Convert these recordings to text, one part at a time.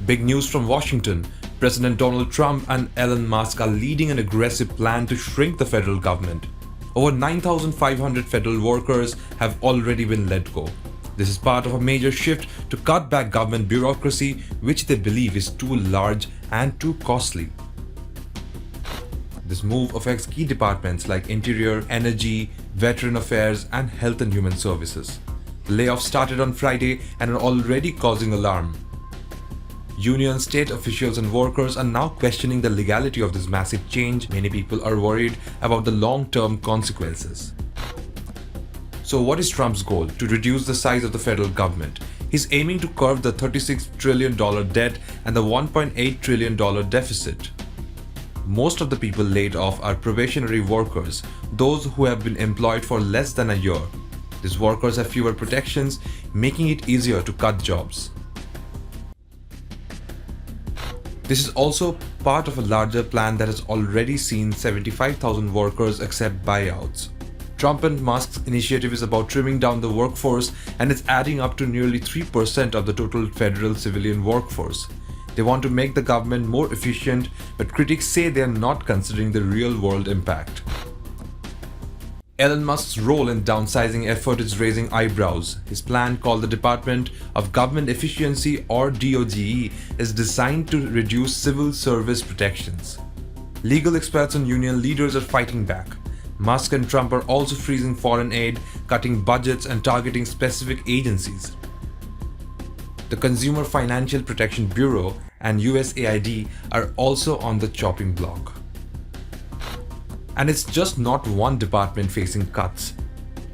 Big news from Washington. President Donald Trump and Elon Musk are leading an aggressive plan to shrink the federal government. Over 9,500 federal workers have already been let go. This is part of a major shift to cut back government bureaucracy, which they believe is too large and too costly. This move affects key departments like Interior, Energy, Veteran Affairs, and Health and Human Services. The layoffs started on Friday and are already causing alarm. Union, state officials and workers are now questioning the legality of this massive change. Many people are worried about the long-term consequences. So what is Trump's goal? To reduce the size of the federal government. He's aiming to curb the $36 trillion debt and the $1.8 trillion deficit. Most of the people laid off are probationary workers, those who have been employed for less than a year. These workers have fewer protections, making it easier to cut jobs. This is also part of a larger plan that has already seen 75,000 workers accept buyouts. Trump and Musk's initiative is about trimming down the workforce, and it's adding up to nearly 3% of the total federal civilian workforce. They want to make the government more efficient, but critics say they are not considering the real-world impact. Elon Musk's role in downsizing effort is raising eyebrows. His plan, called the Department of Government Efficiency or DOGE, is designed to reduce civil service protections. Legal experts and union leaders are fighting back. Musk and Trump are also freezing foreign aid, cutting budgets and targeting specific agencies. The Consumer Financial Protection Bureau and USAID are also on the chopping block. And it's just not one department facing cuts.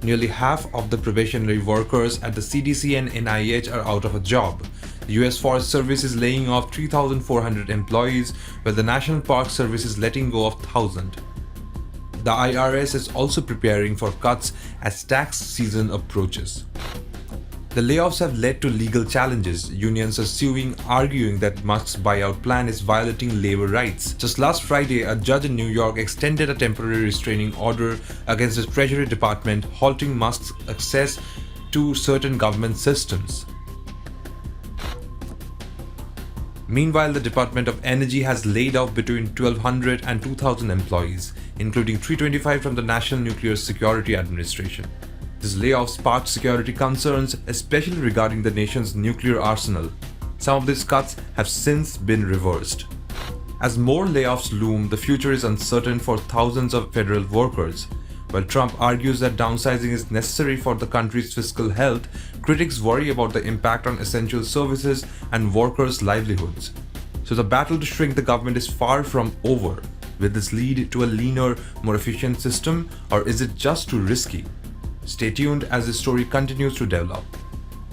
Nearly half of the probationary workers at the CDC and NIH are out of a job. The US Forest Service is laying off 3,400 employees, while the National Park Service is letting go of 1,000. The IRS is also preparing for cuts as tax season approaches. The layoffs have led to legal challenges. Unions are suing, arguing that Musk's buyout plan is violating labor rights. Just last Friday, a judge in New York extended a temporary restraining order against the Treasury Department, halting Musk's access to certain government systems. Meanwhile, the Department of Energy has laid off between 1,200 and 2,000 employees, including 325 from the National Nuclear Security Administration. This layoff sparked security concerns, especially regarding the nation's nuclear arsenal. Some of these cuts have since been reversed. As more layoffs loom, the future is uncertain for thousands of federal workers. While Trump argues that downsizing is necessary for the country's fiscal health, critics worry about the impact on essential services and workers' livelihoods. So the battle to shrink the government is far from over. Will this lead to a leaner, more efficient system, or is it just too risky? Stay tuned as the story continues to develop.